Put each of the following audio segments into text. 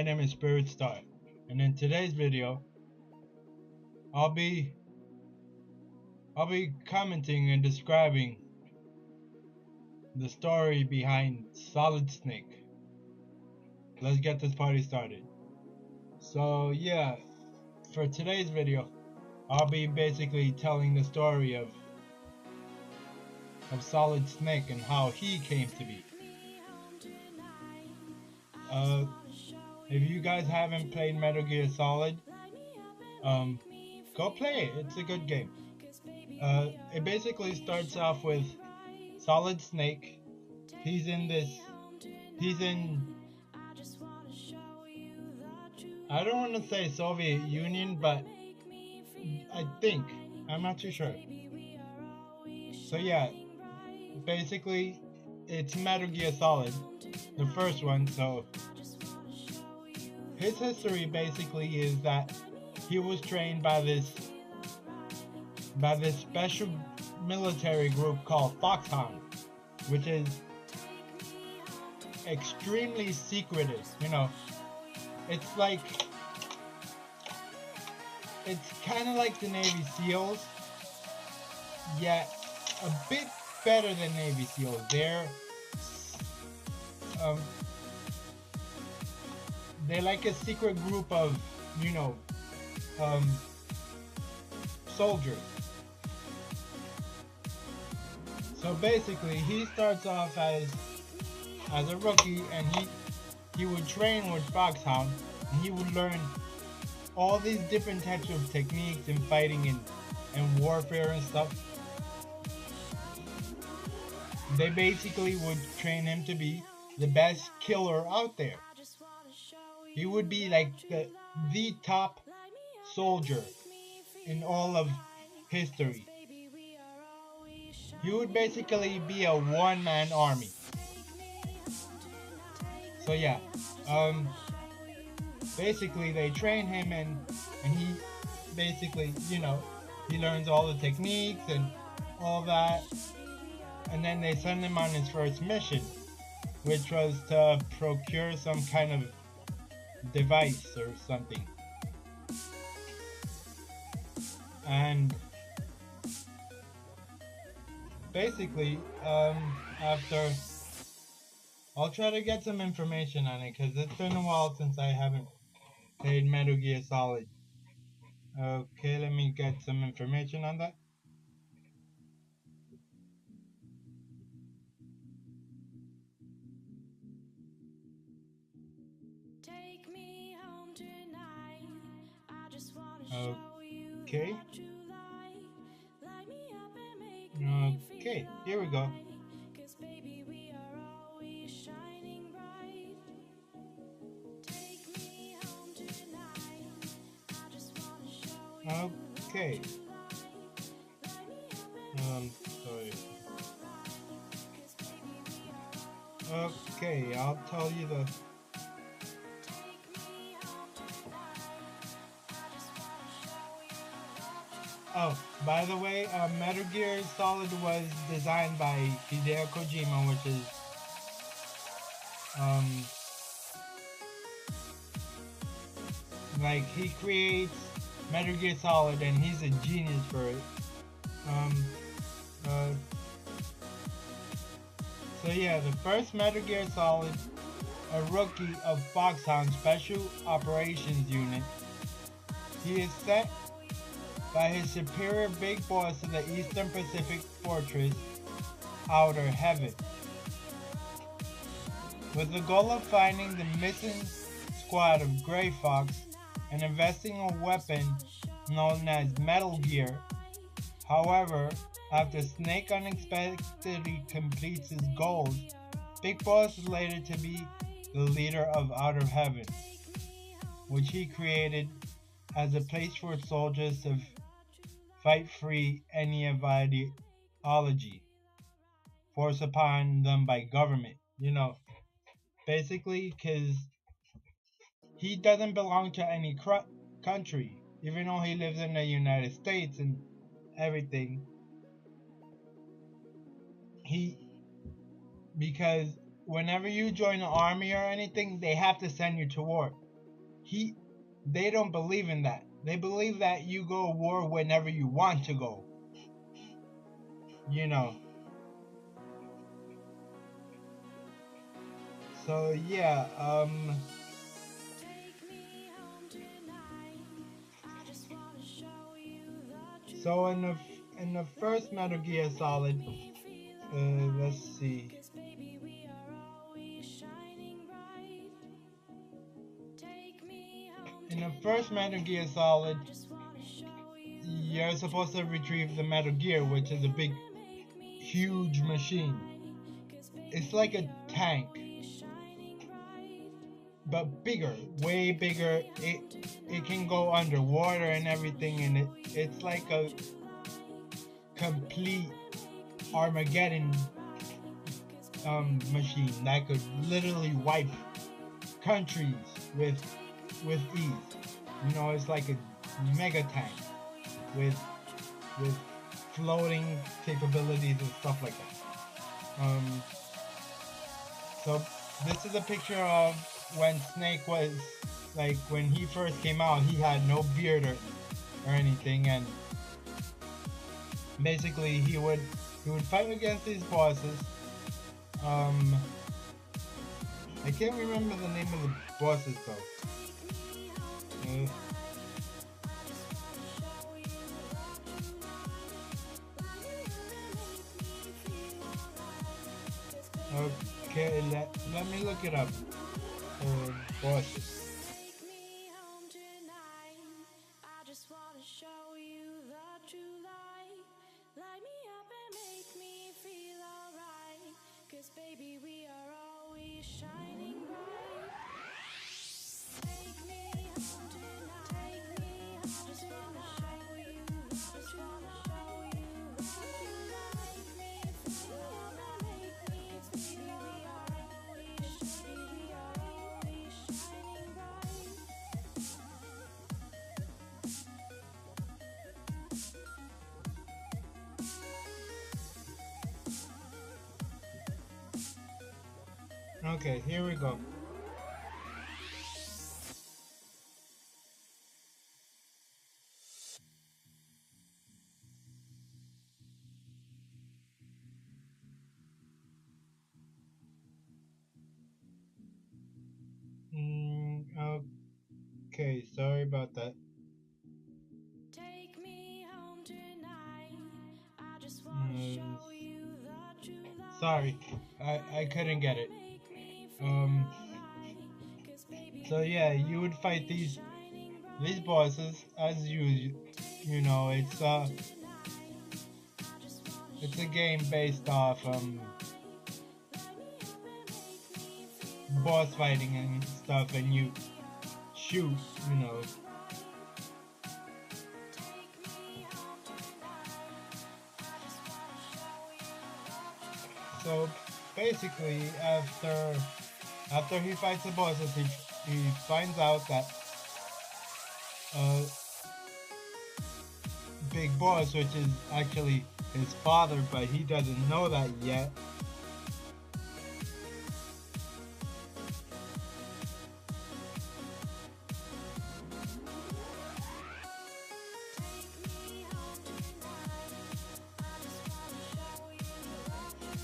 name is Spirit Star, and in today's video, I'll be commenting and describing the story behind Solid Snake. Let's get this party started. So yeah, for today's video, I'll be basically telling the story of Solid Snake and how he came to be. If you guys haven't played Metal Gear Solid, go play it. It's a good game. It basically starts off with Solid Snake. He's in I don't want to say Soviet Union, but I'm not too sure. So yeah, basically it's Metal Gear Solid, the first one. So his history basically is that he was trained by this special military group called Foxhound, which is extremely secretive. You know, it's kind of like the Navy SEALs, yet a bit better than Navy SEALs. They're like a secret group of, soldiers. So basically, he starts off as a rookie, and he would train with Foxhound, and he would learn all these different types of techniques in fighting and warfare and stuff. They basically would train him to be the best killer out there. He would be like the top soldier in all of history. He would basically be a one-man army. So yeah, basically they train him and he basically, he learns all the techniques and all that. And then they send him on his first mission, which was to procure some kind of device or something. And basically, after, I'll try to get some information on it, because it's been a while since I haven't played Metal Gear Solid. Okay, let me get some information on that. Okay. Okay, here we go. Okay. Sorry. Okay, I'll tell you the... Oh, by the way, Metal Gear Solid was designed by Hideo Kojima, which is, he creates Metal Gear Solid, and he's a genius for it. So yeah, the first Metal Gear Solid, a rookie of Foxhound Special Operations Unit, he is sent by his superior big boss to the Eastern Pacific Fortress, Outer Heaven, with the goal of finding the missing squad of Gray Fox and investing a weapon known as Metal Gear. However, after Snake unexpectedly completes his goals, Big Boss is later to be the leader of Outer Heaven, which he created as a place for soldiers to fight free any ideology forced upon them by government. Basically, because he doesn't belong to any country, even though he lives in the United States and everything. Because whenever you join the army or anything, they have to send you to war. they don't believe in that. They believe that you go to war whenever you want to go. You know. So yeah, so in the first Metal Gear Solid, let's see. In the first Metal Gear Solid, you're supposed to retrieve the Metal Gear, which is a big, huge machine. It's like a tank, but bigger, way bigger. It can go underwater and everything, and it's like a complete Armageddon machine that could literally wipe countries with ease. You know, it's like a mega tank with floating capabilities and stuff like that. So this is a picture of when Snake was, like, when he first came out. He had no beard or anything, and basically he would fight against these bosses. I can't remember the name of the bosses though. Okay, let me look it up. Bosses. Okay, here we go. Okay, sorry about that. Sorry, I couldn't get it. So yeah, you would fight these bosses as you know, it's a game based off boss fighting and stuff, and you shoot, you know. So basically, after he fights the bosses, he finds out that big boss, which is actually his father, but he doesn't know that yet.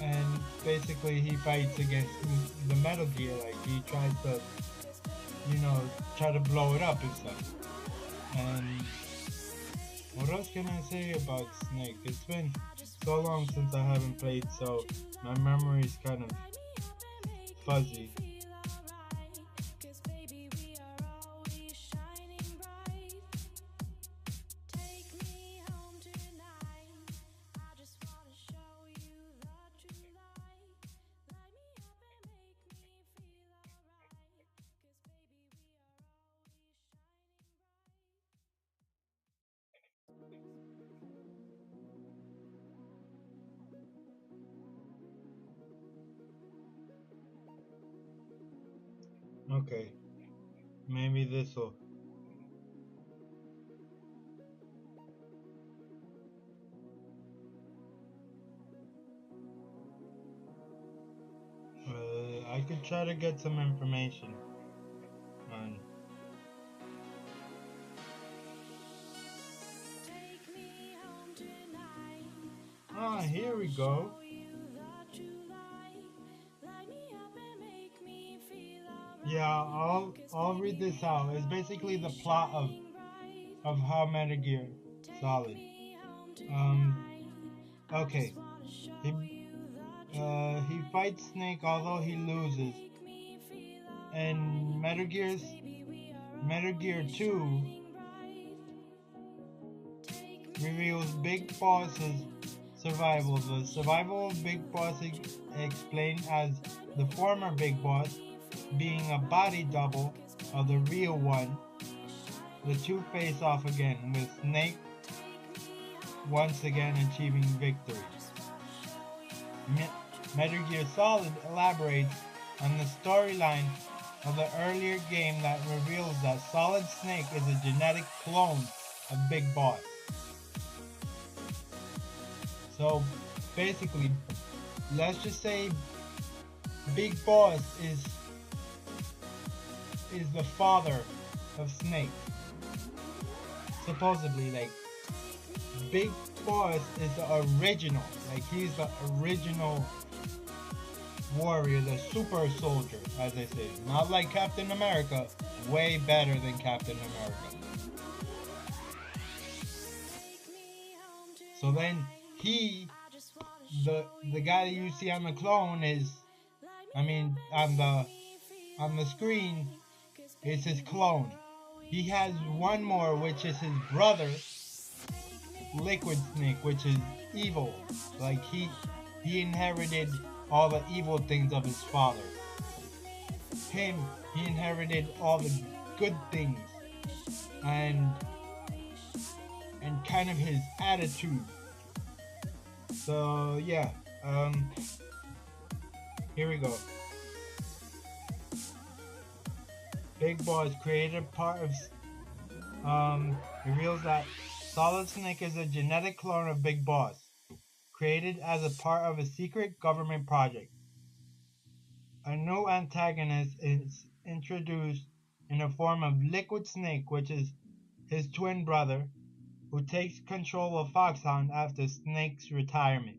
And basically he fights against the Metal Gear, like he tries to, you know, try to blow it up and stuff. And what else can I say about Snake? It's been so long since I haven't played, so my memory's kind of fuzzy. Okay, maybe this'll. I could try to get some information on Here we go. Yeah, I'll read this out. It's basically the plot of how Metal Gear Solid. Okay. He fights Snake although he loses. And Metal Gear 2 reveals Big Boss's survival. The survival of Big Boss is explained as the former Big Boss being a body double of the real one. The two face off again, with Snake once again achieving victory. Metal Gear Solid elaborates on the storyline of the earlier game that reveals that Solid Snake is a genetic clone of Big Boss. So basically, let's just say Big Boss is the father of Snake. Supposedly, like, Big Boss is the original, like he's the original warrior, the super soldier, as they say. Not like Captain America, way better than Captain America. So then the guy that you see on the clone is, on the screen is his clone. He has one more, which is his brother, Liquid Snake, which is evil. Like he inherited all the evil things of his father. He inherited all the good things and kind of his attitude. So yeah, here we go. Big Boss created part of reveals that Solid Snake is a genetic clone of Big Boss, created as a part of a secret government project. A new antagonist is introduced in the form of Liquid Snake, which is his twin brother, who takes control of Foxhound after Snake's retirement.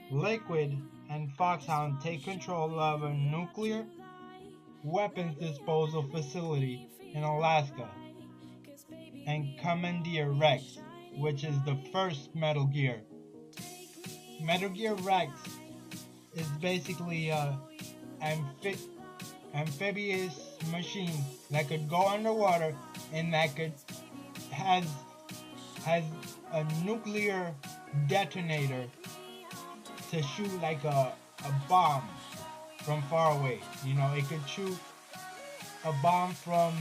Liquid and Foxhound take control of a nuclear weapons disposal facility in Alaska and commandeer Rex, which is the first Metal Gear. Metal Gear Rex is basically a amphibious machine that could go underwater and that has a nuclear detonator to shoot like a bomb from far away. You know, it could shoot a bomb from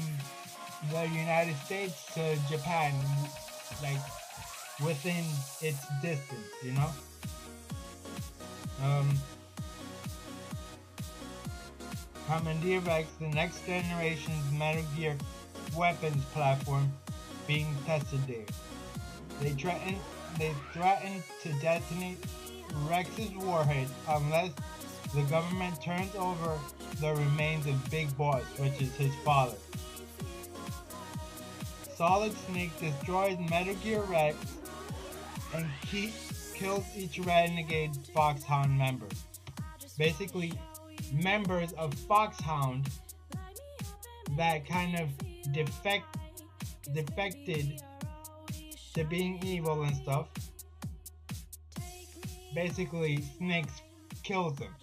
the United States to Japan, like within its distance, you know? Commandeer Rex, the next generation's Metal Gear weapons platform being tested there. They threaten to detonate Rex's warhead unless the government turns over the remains of Big Boss, which is his father. Solid Snake destroys Metal Gear Rex and kills each renegade Foxhound member. Basically, members of Foxhound that kind of defected to being evil and stuff. Basically, Snake kills them,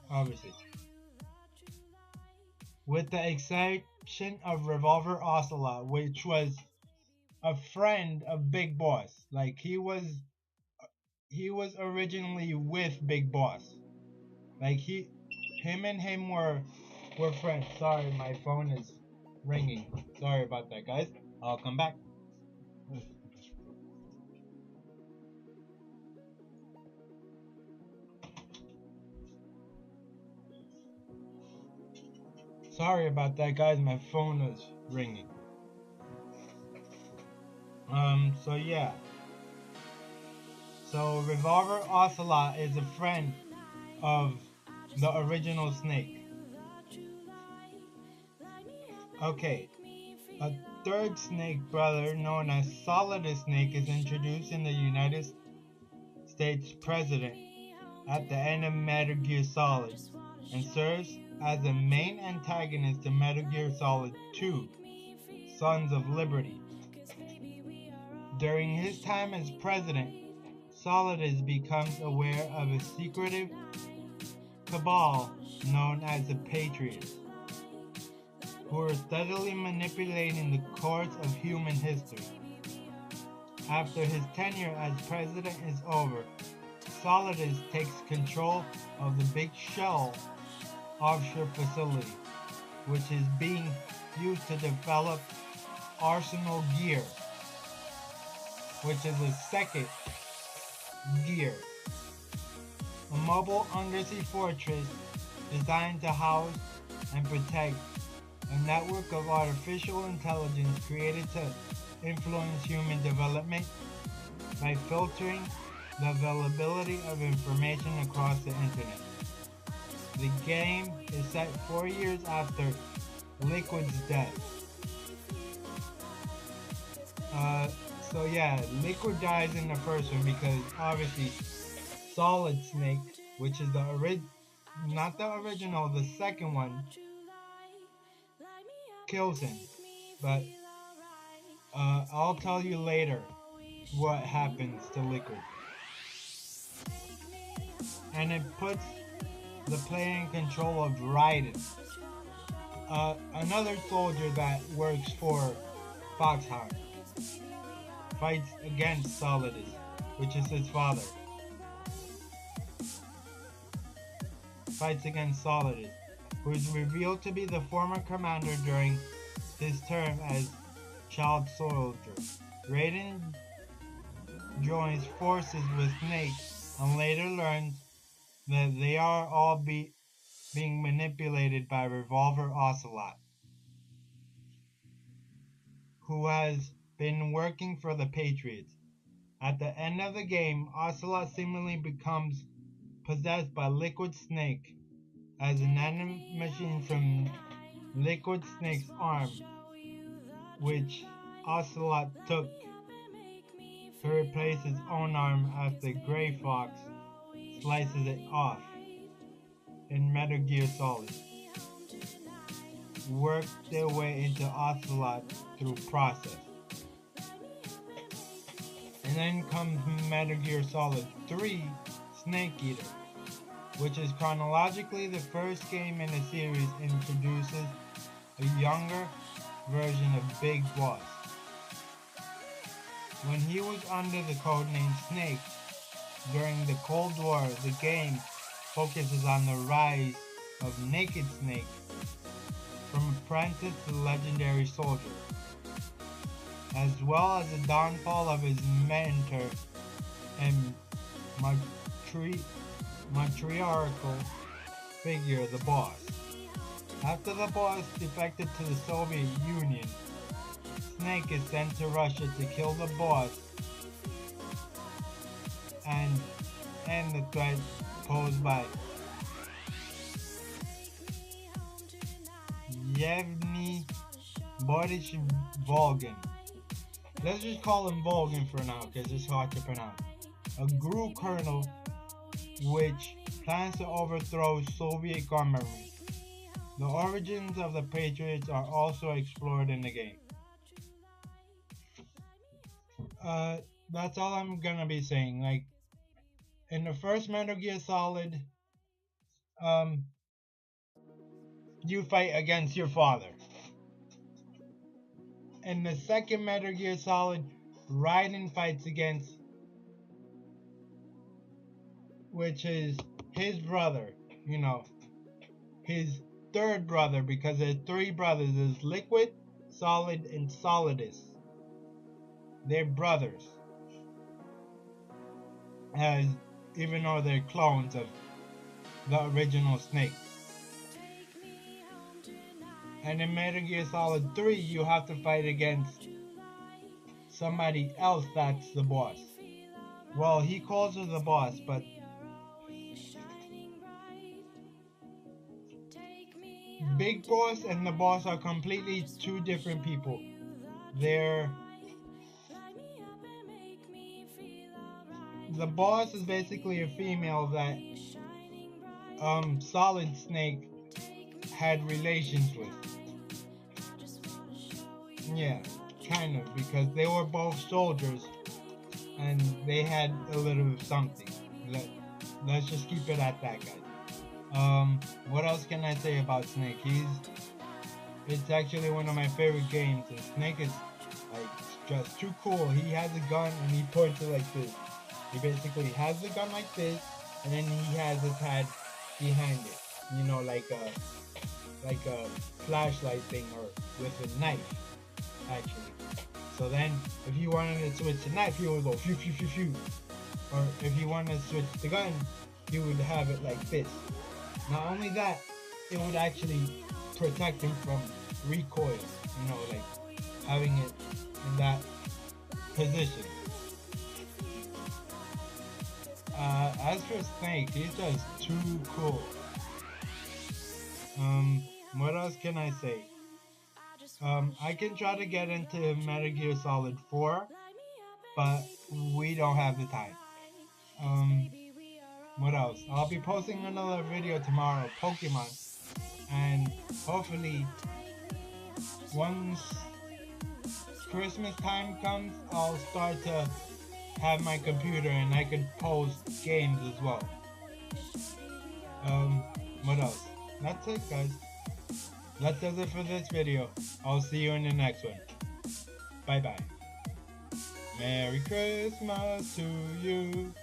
obviously. With the exception of Revolver Ocelot, which was a friend of Big Boss. Like he was originally with Big Boss. Like him and him were friends. Sorry, my phone is ringing. Sorry about that, guys. I'll come back. Sorry about that, guys. My phone is ringing. So yeah. So Revolver Ocelot is a friend of the original Snake. Okay. A third Snake brother known as Solid Snake is introduced in the United States president at the end of Metal Gear Solid and serves as the main antagonist in Metal Gear Solid 2, Sons of Liberty. During his time as president, Solidus becomes aware of a secretive cabal known as the Patriots, who are steadily manipulating the course of human history. After his tenure as president is over, Solidus takes control of the Big Shell offshore facility, which is being used to develop Arsenal Gear, which is a second gear, a mobile undersea fortress designed to house and protect a network of artificial intelligence created to influence human development by filtering the availability of information across the internet. The game is set 4 years after Liquid's death. So yeah, Liquid dies in the first one because obviously Solid Snake, which is not the original, the second one, kills him. But I'll tell you later what happens to Liquid. And it puts the player in control of Raiden, another soldier that works for Foxhound. Fights against Solidus, which is his father. Fights against Solidus, who is revealed to be the former commander during his term as child soldier. Raiden joins forces with Snake and later learns that they are all being manipulated by Revolver Ocelot, who has been working for the Patriots. At the end of the game, Ocelot seemingly becomes possessed by Liquid Snake as an enemy machine from Liquid Snake's arm, which Ocelot took to replace his own arm after Gray Fox slices it off in Metal Gear Solid. Work their way into Ocelot through process. And then comes Metal Gear Solid 3 Snake Eater, which is chronologically the first game in the series introduces a younger version of Big Boss. When he was under the codename Snake, during the Cold War, the game focuses on the rise of Naked Snake from apprentice to legendary soldier, as well as the downfall of his mentor and matriarchal figure, the boss. After the boss defected to the Soviet Union, Snake is sent to Russia to kill the boss and end the threat posed by Yevgeny Boris Volgin. Let's just call him Volgin for now because it's hard to pronounce. A GRU colonel which plans to overthrow Soviet government. The origins of the Patriots are also explored in the game. That's all I'm gonna be saying. Like, in the first Metal Gear Solid, you fight against your father. In the second Metal Gear Solid, Raiden fights against, which is his brother, his third brother, because there's three brothers. There's Liquid, Solid, and Solidus. They're brothers, even though they're clones of the original Snake. And in Metal Gear Solid 3, you have to fight against somebody else that's the boss. Well, he calls her the boss, but Big Boss and the boss are completely two different people. the boss is basically a female that Solid Snake had relations with. Yeah, kind of, because they were both soldiers and they had a little something. Let's just keep it at that, guys. What else can I say about Snake? It's actually one of my favorite games, and Snake is like just too cool. He has a gun and he points it like this. He basically has the gun like this, and then he has his head behind it. You know, like a flashlight thing, or with a knife, actually. So then, if you wanted to switch the knife, he would go phew phew phew phew. Or if you wanted to switch the gun, he would have it like this. Not only that, it would actually protect him from recoil. You know, like having it in that position. As for Snake, he's just too cool. What else can I say? I can try to get into Metal Gear Solid 4, but we don't have the time. What else? I'll be posting another video tomorrow, Pokemon, and hopefully once Christmas time comes, I'll start to have my computer and I can post games as well. What else? That's it, guys. That does it for this video. I'll see you in the next one. Bye bye. Merry Christmas to you.